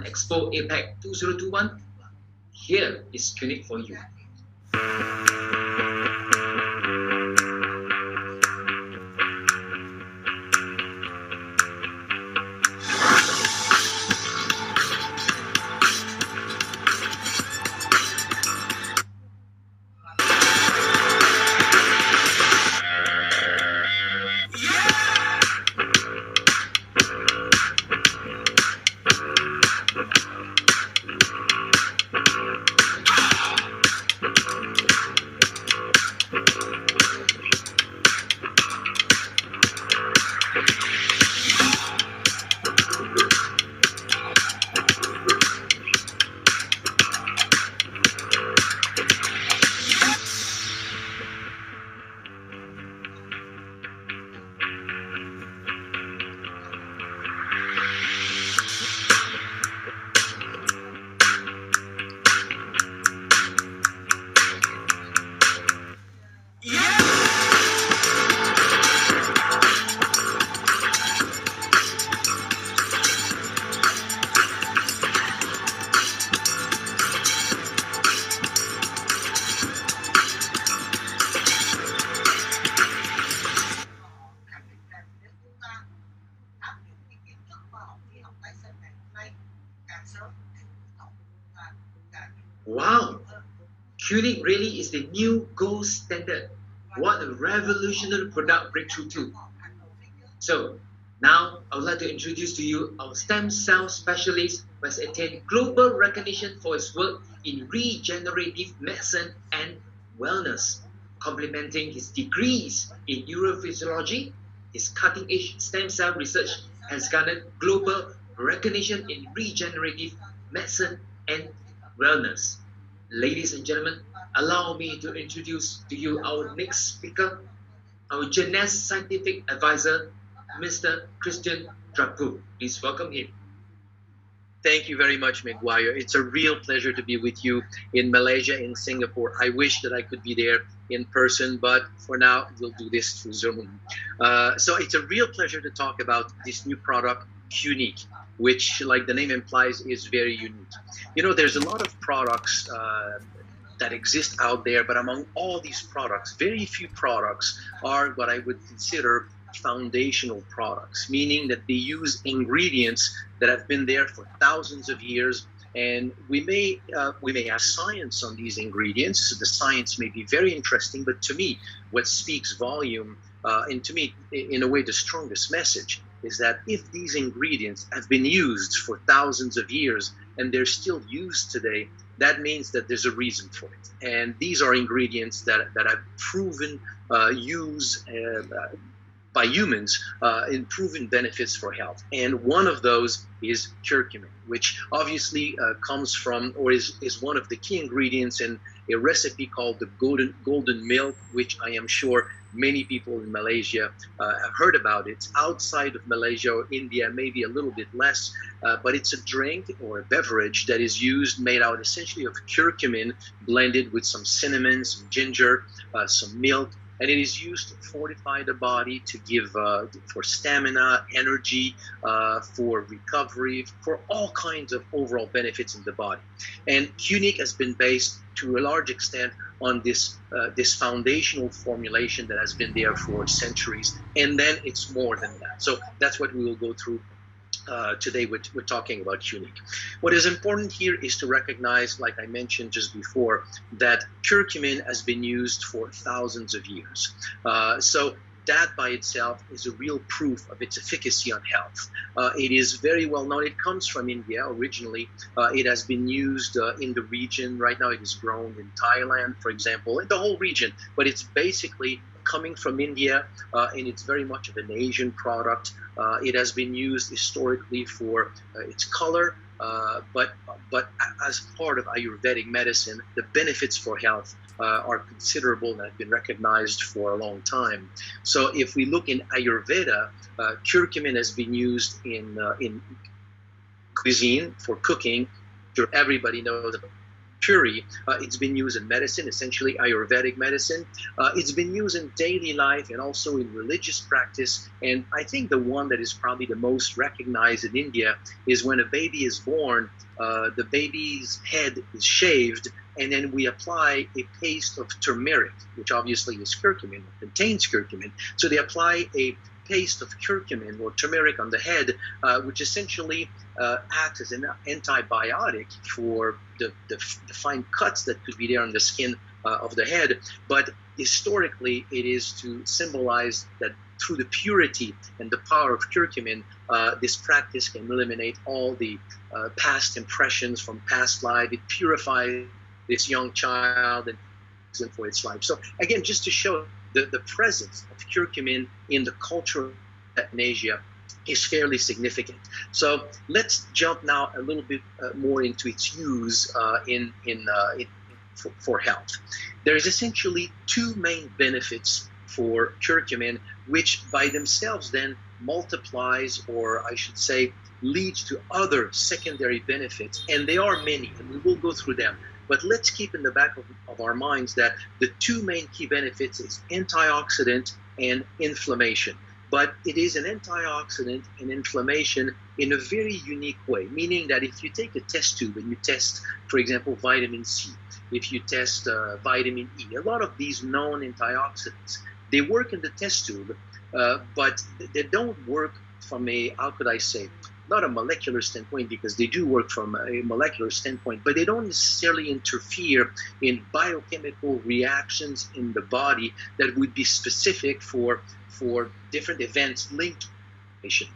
Expo APAC 2021. Here is CuniQue for you. Wow, CuniQue really is the new gold standard. What a revolutionary product breakthrough too. So now I would like to introduce to you our stem cell specialist who has attained global recognition for his work in regenerative medicine and wellness. Complementing his degrees in neurophysiology, his cutting-edge stem cell research has garnered global recognition in regenerative medicine and wellness. Ladies and gentlemen, allow me to introduce to you our next speaker, our Genes Scientific Advisor, Mr. Christian Drapu. Please welcome him. Thank you very much, Maguire. It's a real pleasure to be with you in Malaysia, in Singapore. I wish that I could be there in person, but for now, we'll do this through Zoom. So it's a real pleasure to talk about this new product, CuniQue, which, like the name implies, is very unique. You know, there's a lot of products that exist out there, but among all these products, very few products are what I would consider foundational products, meaning that they use ingredients that have been there for thousands of years, and we may have science on these ingredients. So the science may be very interesting, but to me, what speaks volume, and to me, in a way, the strongest message is that if these ingredients have been used for thousands of years and they're still used today, that means that there's a reason for it. And these are ingredients that have proven use by humans in proven benefits for health. And one of those is curcumin, which obviously comes from, or is one of the key ingredients in a recipe called the golden milk, which I am sure many people in Malaysia have heard about. It's outside of Malaysia or India, maybe a little bit less, but it's a drink or a beverage that is made out essentially of curcumin blended with some cinnamon, some ginger, some milk, and it is used to fortify the body, to give for stamina, energy, for recovery, for all kinds of overall benefits in the body. And CuniQue has been based to a large extent on this foundational formulation that has been there for centuries, and then it's more than that. So that's what we will go through today. We're talking about CuniQue. What is important here is to recognize, like I mentioned just before, that curcumin has been used for thousands of years. So that by itself is a real proof of its efficacy on health. It is very well known. It comes from India originally. It has been used in the region. Right now it is grown in Thailand, for example, in the whole region. But it's basically coming from India, and it's very much of an Asian product. It has been used historically for its color, but as part of Ayurvedic medicine, the benefits for health are considerable and have been recognized for a long time. So if we look in Ayurveda, curcumin has been used in cuisine for cooking. Sure, everybody knows about curry. It's been used in medicine, essentially Ayurvedic medicine. It's been used in daily life and also in religious practice. And I think the one that is probably the most recognized in India is when a baby is born, the baby's head is shaved, and then we apply a paste of turmeric, which obviously is curcumin, contains curcumin. So they apply a paste of curcumin or turmeric on the head, which essentially acts as an antibiotic for the fine cuts that could be there on the skin of the head. But historically, it is to symbolize that through the purity and the power of curcumin, this practice can eliminate all the past impressions from past life. It purifies this young child and for its life. So again, just to show the presence of curcumin in the culture in Asia is fairly significant. So let's jump now a little bit more into its use for health. There's essentially two main benefits for curcumin, which by themselves then multiplies, or I should say, leads to other secondary benefits, and they are many, and we will go through them. But let's keep in the back of our minds that the two main key benefits is antioxidant and inflammation. But it is an antioxidant and inflammation in a very unique way, meaning that if you take a test tube and you test, for example, vitamin C, if you test vitamin E, a lot of these known antioxidants, they work in the test tube, but they don't work from a, how could I say, not a molecular standpoint, because they do work from a molecular standpoint, but they don't necessarily interfere in biochemical reactions in the body that would be specific for different events linked to inflammation.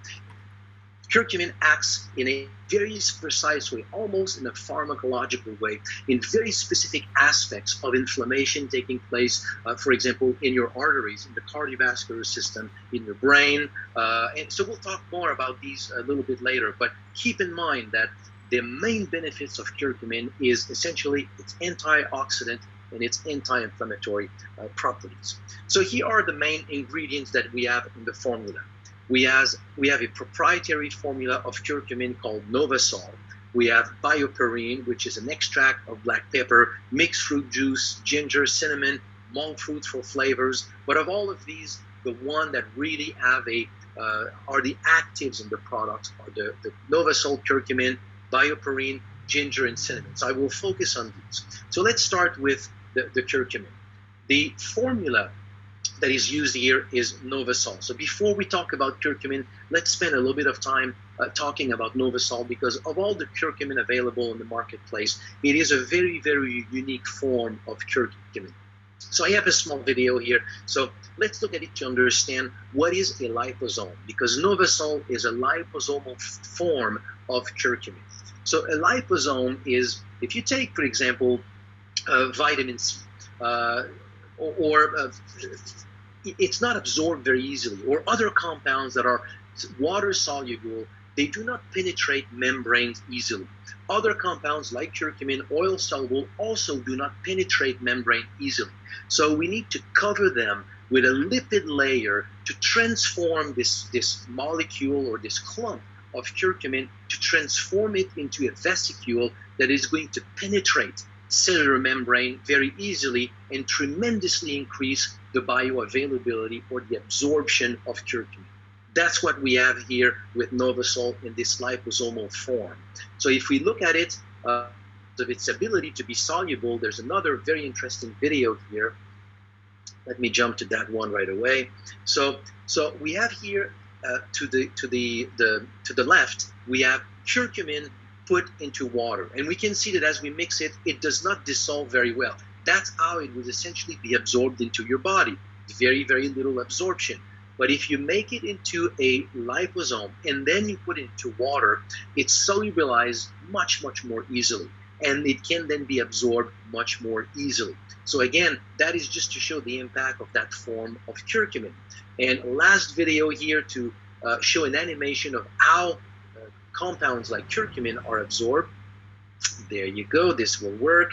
Curcumin acts in a very precise way, almost in a pharmacological way, in very specific aspects of inflammation taking place, for example, in your arteries, in the cardiovascular system, in your brain. And so we'll talk more about these a little bit later, but keep in mind that the main benefits of curcumin is essentially its antioxidant and its anti-inflammatory properties. So here are the main ingredients that we have in the formula. We have a proprietary formula of curcumin called Novasol. We have bioperine, which is an extract of black pepper, mixed fruit juice, ginger, cinnamon, monk fruit for flavors. But of all of these, the one that really have are the actives in the product are the Novasol, curcumin, bioperine, ginger, and cinnamon. So I will focus on these. So let's start with the curcumin. The formula that is used here is Novasol. So before we talk about curcumin, let's spend a little bit of time talking about Novasol, because of all the curcumin available in the marketplace, it is a very, very unique form of curcumin. So I have a small video here. So let's look at it to understand what is a liposome, because Novasol is a liposomal form of curcumin. So a liposome is, if you take, for example, vitamin C, it's not absorbed very easily, or other compounds that are water soluble, they do not penetrate membranes easily. Other compounds like curcumin, oil soluble, also do not penetrate membrane easily. So we need to cover them with a lipid layer to transform this molecule or this clump of curcumin, to transform it into a vesicule that is going to penetrate cellular membrane very easily and tremendously increase the bioavailability or the absorption of curcumin. That's what we have here with Novasol in this liposomal form. So if we look at it, of its ability to be soluble, there's another very interesting video here. Let me jump to that one right away. So we have here to the left, we have curcumin put into water, and we can see that as we mix it, it does not dissolve very well. That's how it would essentially be absorbed into your body. Very, very little absorption. But if you make it into a liposome and then you put it into water, it's solubilized much, much more easily, and it can then be absorbed much more easily. So again, that is just to show the impact of that form of curcumin. And last video here to show an animation of how compounds like curcumin are absorbed. There you go, this will work.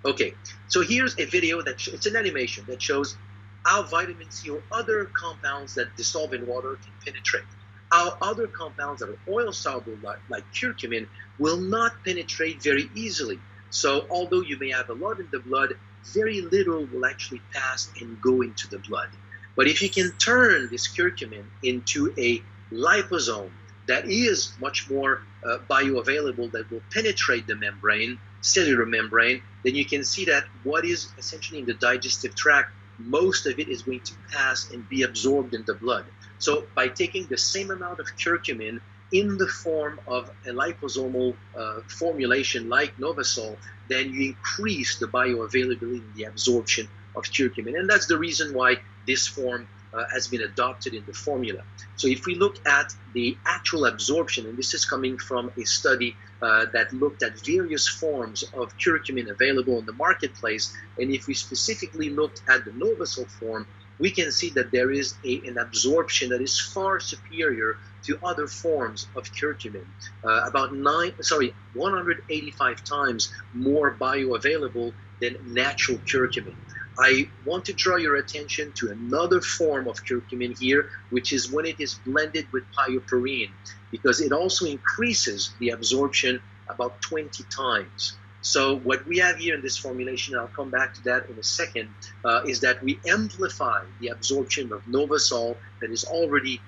Okay, so here's a video it's an animation that shows how vitamin C or other compounds that dissolve in water can penetrate. How other compounds that are oil soluble like curcumin will not penetrate very easily. So although you may have a lot in the blood, very little will actually pass and go into the blood. But if you can turn this curcumin into a liposome that is much more bioavailable, that will penetrate the membrane, cellular membrane, then you can see that what is essentially in the digestive tract, most of it is going to pass and be absorbed in the blood. So by taking the same amount of curcumin in the form of a liposomal formulation like Novasol, then you increase the bioavailability and the absorption of curcumin. And that's the reason why this form has been adopted in the formula. So if we look at the actual absorption, and this is coming from a study that looked at various forms of curcumin available in the marketplace, and if we specifically looked at the Novasol form, we can see that there is an absorption that is far superior to other forms of curcumin, about 185 times more bioavailable than natural curcumin. I want to draw your attention to another form of curcumin here, which is when it is blended with piperine, because it also increases the absorption about 20 times. So what we have here in this formulation, and I'll come back to that in a second, is that we amplify the absorption of Novasol that is already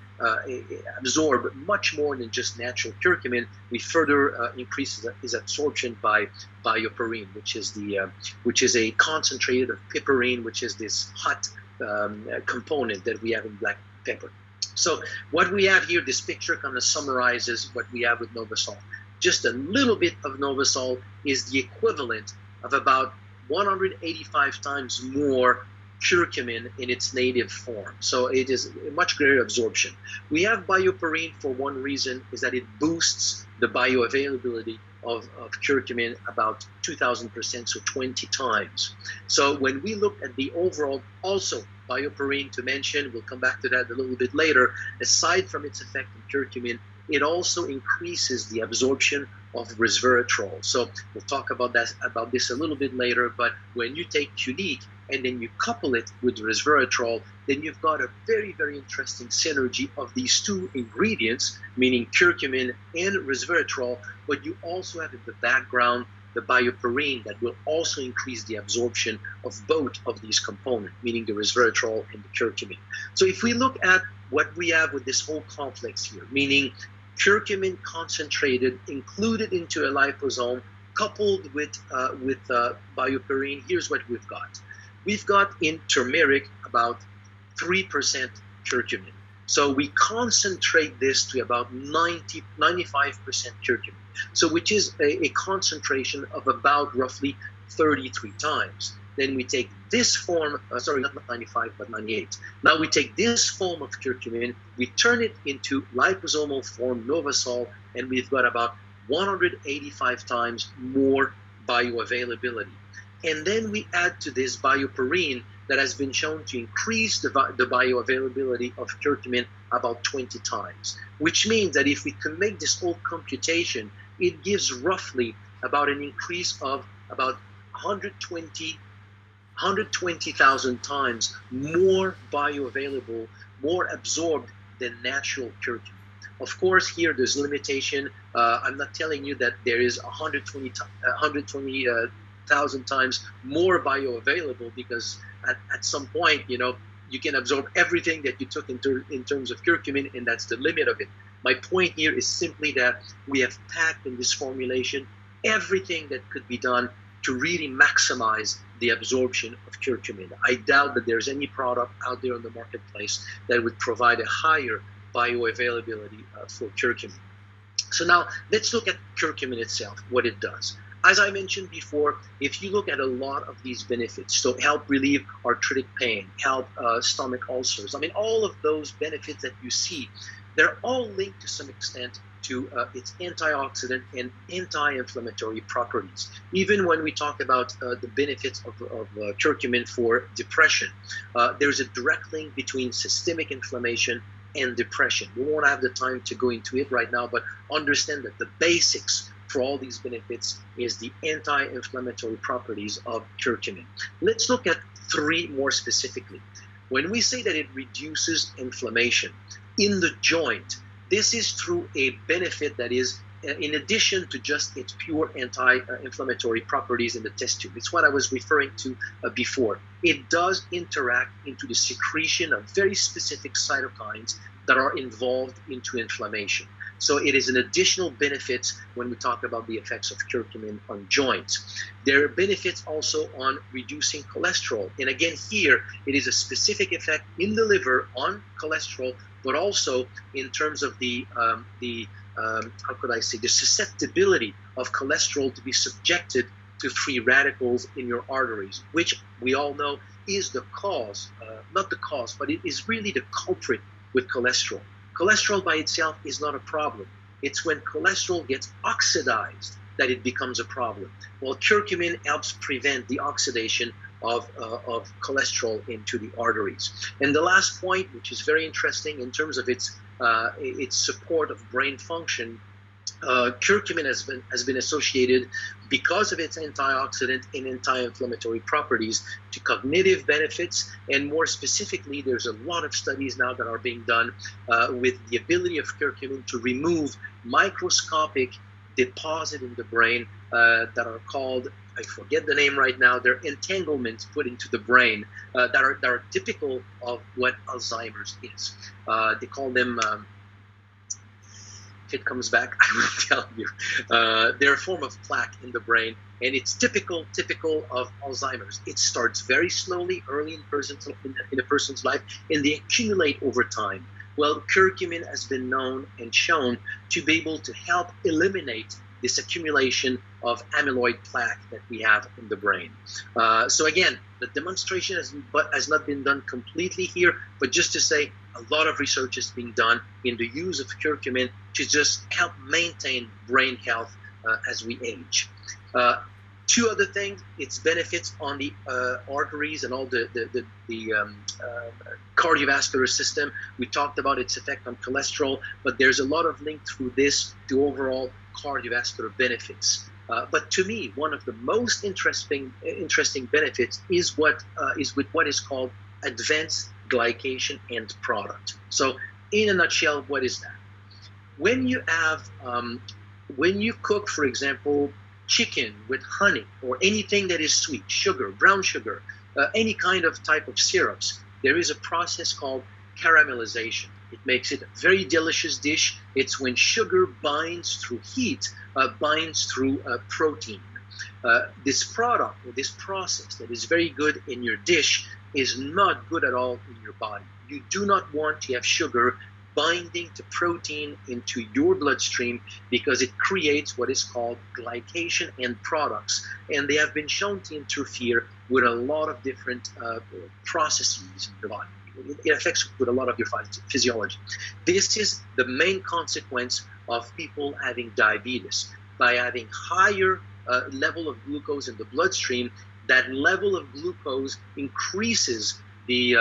absorbed much more than just natural curcumin. We further increase its absorption by piperine, which is a concentrated of piperine, which is this hot component that we have in black pepper. So what we have here, this picture kind of summarizes what we have with Novasol. Just a little bit of Novasol is the equivalent of about 185 times more curcumin in its native form. So it is a much greater absorption. We have piperine for one reason, is that it boosts the bioavailability of curcumin about 2,000%, so 20 times. So when we look at the overall, also piperine to mention, we'll come back to that a little bit later, aside from its effect on curcumin, it also increases the absorption of resveratrol. So we'll talk about this a little bit later, but when you take CuniQue and then you couple it with resveratrol, then you've got a very, very interesting synergy of these two ingredients, meaning curcumin and resveratrol, but you also have in the background the piperine that will also increase the absorption of both of these components, meaning the resveratrol and the curcumin. So if we look at what we have with this whole complex here, meaning curcumin concentrated, included into a liposome, coupled with piperine, here's what we've got. We've got in turmeric about 3% curcumin. So we concentrate this to about 95% curcumin. So which is a concentration of about roughly 33 times. Then we take this form, sorry, not 95, but 98. Now we take this form of curcumin, we turn it into liposomal form, Novasol, and we've got about 185 times more bioavailability. And then we add to this piperine that has been shown to increase the bioavailability of curcumin about 20 times, which means that if we can make this whole computation, it gives roughly about an increase of about 120,000 times more bioavailable, more absorbed than natural curcumin. Of course, here there's limitation. I'm not telling you that there is 120,000 times more bioavailable, because at some point, you can absorb everything that you took in terms of curcumin, and that's the limit of it. My point here is simply that we have packed in this formulation everything that could be done to really maximize the absorption of curcumin. I doubt that there's any product out there in the marketplace that would provide a higher bioavailability for curcumin. So now let's look at curcumin itself, what it does. As I mentioned before, if you look at a lot of these benefits, so help relieve arthritic pain, help stomach ulcers, I mean, all of those benefits that you see, they're all linked to some extent to its antioxidant and anti-inflammatory properties. Even when we talk about the benefits of curcumin for depression, there's a direct link between systemic inflammation and depression. We won't have the time to go into it right now, but understand that the basics for all these benefits is the anti-inflammatory properties of curcumin. Let's look at three more specifically. When we say that it reduces inflammation in the joint, this is through a benefit that is in addition to just its pure anti-inflammatory properties in the test tube. It's what I was referring to before. It does interact into the secretion of very specific cytokines that are involved into inflammation. So it is an additional benefit when we talk about the effects of curcumin on joints. There are benefits also on reducing cholesterol. And again, here, it is a specific effect in the liver on cholesterol, but also in terms of the how could I say, the susceptibility of cholesterol to be subjected to free radicals in your arteries, which we all know is the cause, not the cause, but it is really the culprit with cholesterol. Cholesterol by itself is not a problem. It's when cholesterol gets oxidized that it becomes a problem. Well, curcumin helps prevent the oxidation of cholesterol into the arteries. And the last point, which is very interesting in terms of its support of brain function, curcumin has been associated, because of its antioxidant and anti-inflammatory properties, to cognitive benefits, and more specifically, there's a lot of studies now that are being done with the ability of curcumin to remove microscopic deposits in the brain that are called, I forget the name right now, they're entanglements put into the brain that are typical of what Alzheimer's is. They call them, if it comes back, I will tell you. They're a form of plaque in the brain, and it's typical of Alzheimer's. It starts very slowly, early in a person's life, and they accumulate over time. Well, curcumin has been known and shown to be able to help eliminate this accumulation of amyloid plaque that we have in the brain. So again, the demonstration has not been done completely here, but just to say, a lot of research is being done in the use of curcumin to just help maintain brain health as we age. Two other things, its benefits on the arteries and all the cardiovascular system. We talked about its effect on cholesterol, but there's a lot of link through this to overall cardiovascular benefits. But to me, one of the most interesting benefits is with what is called advanced glycation end product. So in a nutshell, what is that? When you cook, for example, chicken with honey or anything that is sweet, sugar, brown sugar, any kind of type of syrups, there is a process called caramelization. It makes it a very delicious dish. It's when sugar binds through heat, binds through protein. This product, or this process that is very good in your dish, is not good at all in your body. You do not want to have sugar binding to protein into your bloodstream, because it creates what is called glycation end products, and they have been shown to interfere with a lot of different processes in your body. It affects with a lot of your physiology. This is the main consequence of people having diabetes. By having higher level of glucose in the bloodstream, that level of glucose increases the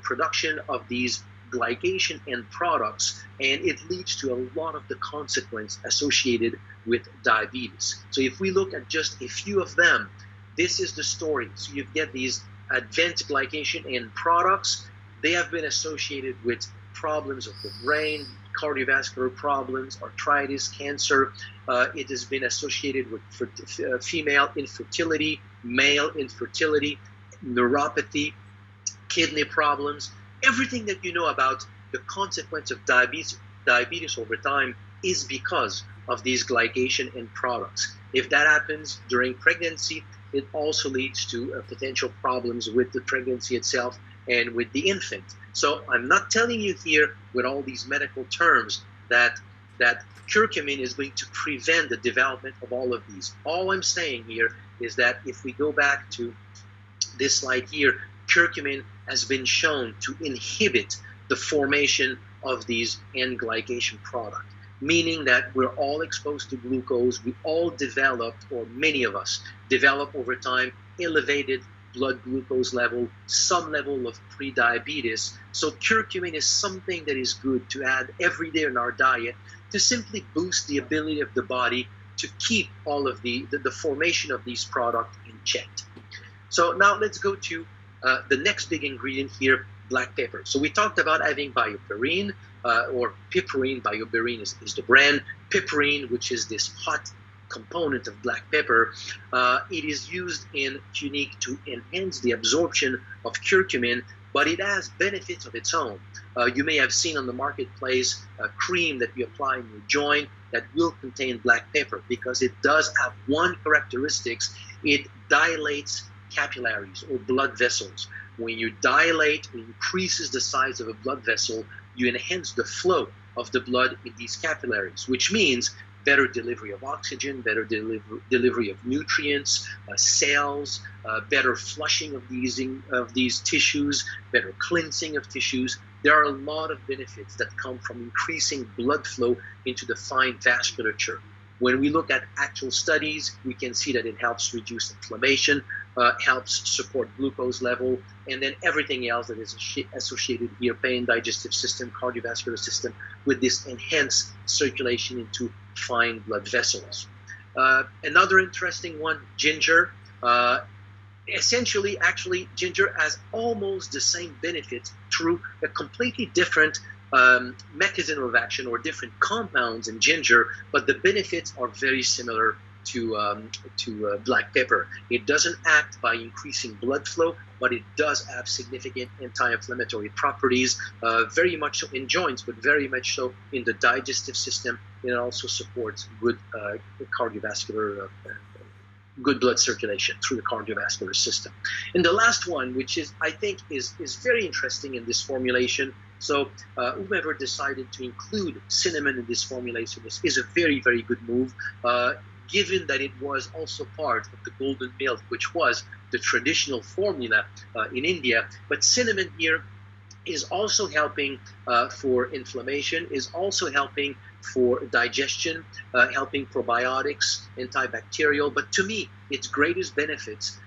production of these glycation end products, and it leads to a lot of the consequence associated with diabetes. So if we look at just a few of them, this is the story. So you get these advanced glycation end products. They have been associated with problems of the brain, cardiovascular problems, arthritis, cancer. It has been associated with female infertility, male infertility, neuropathy, kidney problems. Everything that you know about the consequence of diabetes over time is because of these glycation end products. If that happens during pregnancy, it also leads to potential problems with the pregnancy itself and with the infant. So I'm not telling you here with all these medical terms that curcumin is going to prevent the development of all of these. All I'm saying here is that if we go back to this slide here, curcumin has been shown to inhibit the formation of these end glycation products, meaning that we're all exposed to glucose. We all developed, or many of us develop over time, elevated blood glucose level, some level of pre-diabetes. So curcumin is something that is good to add every day in our diet to simply boost the ability of the body to keep all of the formation of these products in check. So now let's go to the next big ingredient here, black pepper. So we talked about having bioperine, or piperine. Bioperine is the brand. piperine, which is this hot component of black pepper. It is used in CuniQue to enhance the absorption of curcumin, but it has benefits of its own. You may have seen on the marketplace a cream that you apply in your joint that will contain black pepper, because it does have one characteristic: it dilates capillaries or blood vessels. When you dilate, it increases the size of a blood vessel, you enhance the flow of the blood in these capillaries, which means better delivery of oxygen, better delivery of nutrients, cells, better flushing of these tissues, better cleansing of tissues. There are a lot of benefits that come from increasing blood flow into the fine vasculature. When we look at actual studies, we can see that it helps reduce inflammation, helps support glucose level, and then everything else that is associated here: pain, digestive system, cardiovascular system, with this enhanced circulation into fine blood vessels. Another interesting one, ginger. Essentially, actually, ginger has almost the same benefits through a completely different mechanism of action or different compounds in ginger, but the benefits are very similar to black pepper. It doesn't act by increasing blood flow, but it does have significant anti-inflammatory properties, very much so in joints, but very much so in the digestive system. It also supports good cardiovascular good blood circulation through the cardiovascular system. And the last one, which is, I think, is very interesting in this formulation. So whomever decided to include cinnamon in this formulation is a very, very good move, given that it was also part of the golden milk, which was the traditional formula in India. But cinnamon here is also helping for inflammation, is also helping for digestion, helping probiotics, antibacterial. But to me, its greatest benefits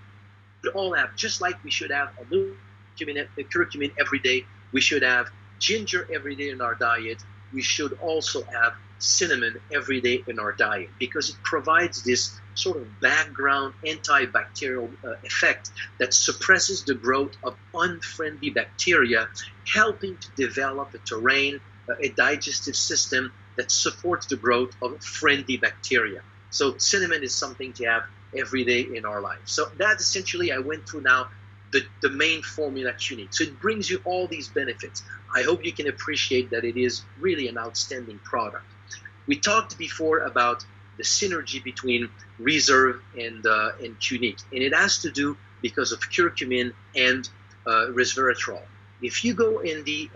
should all have, just like we should have a little curcumin every day, we should have ginger every day in our diet, we should also have cinnamon every day in our diet, because it provides this sort of background antibacterial effect that suppresses the growth of unfriendly bacteria, helping to develop a terrain, a digestive system that supports the growth of friendly bacteria. So cinnamon is something to have every day in our life. So that essentially, I went through now the main formula CuniQue. So it brings you all these benefits. I hope you can appreciate that it is really an outstanding product. We talked before about the synergy between Reserve and CuniQue, and it has to do because of curcumin and resveratrol. If you go in the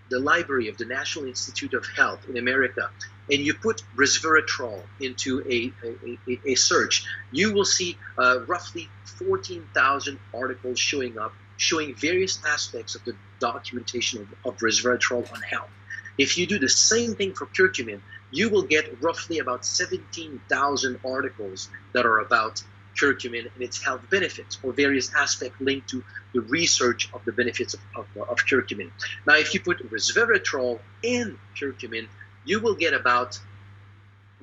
library of the National Institute of Health in America, and you put resveratrol into a search, you will see roughly 14,000 articles showing up, showing various aspects of the documentation of resveratrol on health. If you do the same thing for curcumin, you will get roughly about 17,000 articles that are about curcumin and its health benefits, or various aspects linked to the research of the benefits of curcumin. Now, if you put resveratrol in curcumin, you will get about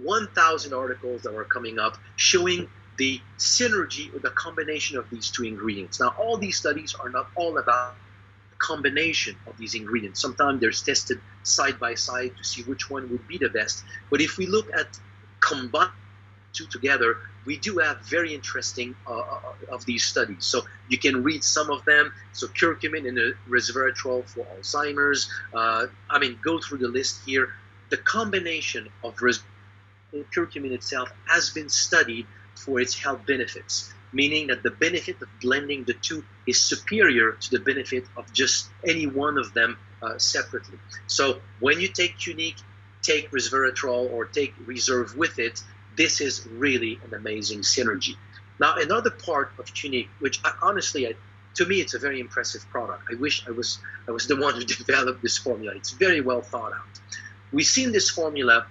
1,000 articles that are coming up showing the synergy or the combination of these two ingredients. Now, all these studies are not all about the combination of these ingredients. Sometimes they're tested side by side to see which one would be the best. But if we look at combining two together, we do have very interesting of these studies. So you can read some of them. So curcumin and resveratrol for Alzheimer's. Go through the list here. The combination of curcumin itself has been studied for its health benefits, meaning that the benefit of blending the two is superior to the benefit of just any one of them separately. So when you take CuniQue, take resveratrol, or take Reserve with it, this is really an amazing synergy. Now, another part of CuniQue, which honestly, to me, it's a very impressive product. I wish I was the one who developed this formula. It's very well thought out. We see in this formula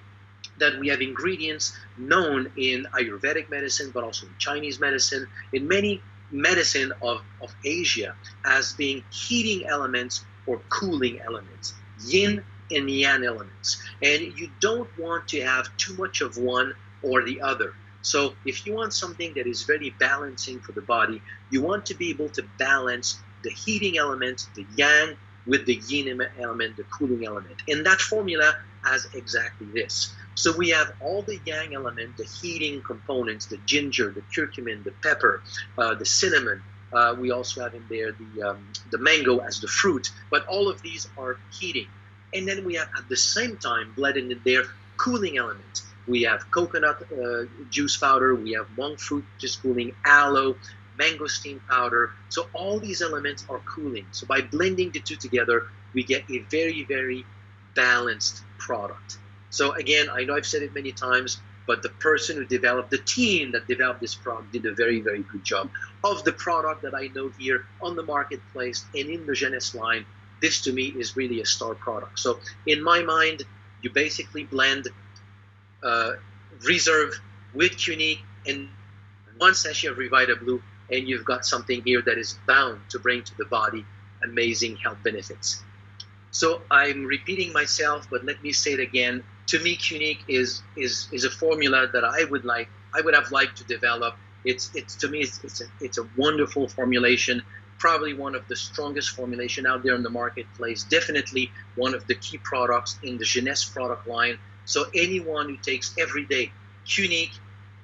that we have ingredients known in Ayurvedic medicine, but also in Chinese medicine, in many medicine of Asia, as being heating elements or cooling elements, yin and yang elements. And you don't want to have too much of one or the other. So if you want something that is very balancing for the body, you want to be able to balance the heating element, the yang, with the yin element, the cooling element. And that formula has exactly this. So we have all the yang element, the heating components, the ginger, the curcumin, the pepper, the cinnamon. We also have in there the mango as the fruit, but all of these are heating. And then we have at the same time blended in there cooling elements. We have coconut juice powder, we have monk fruit just cooling, aloe, mangosteen powder. So all these elements are cooling. So by blending the two together, we get a very, very balanced product. So again, I know I've said it many times, but the person who developed, the team that developed this product did a very, very good job. Of the product that I know here on the marketplace and in the Jeunesse line, this to me is really a star product. So in my mind, you basically blend Reserve with CuniQue and one sachet of Revita Blue, and you've got something here that is bound to bring to the body amazing health benefits. So I'm repeating myself, but let me say it again. To me, CuniQue is a formula that I would have liked to develop. To me it's a wonderful formulation, probably one of the strongest formulation out there in the marketplace. Definitely one of the key products in the Jeunesse product line. So anyone who takes every day CuniQue,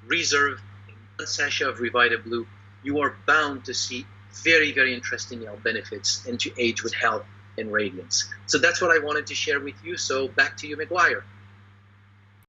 Reserve, and one sachet of Revita Blue, you are bound to see very, very interesting health benefits and to age with health and radiance. So that's what I wanted to share with you. So back to you, Maguire.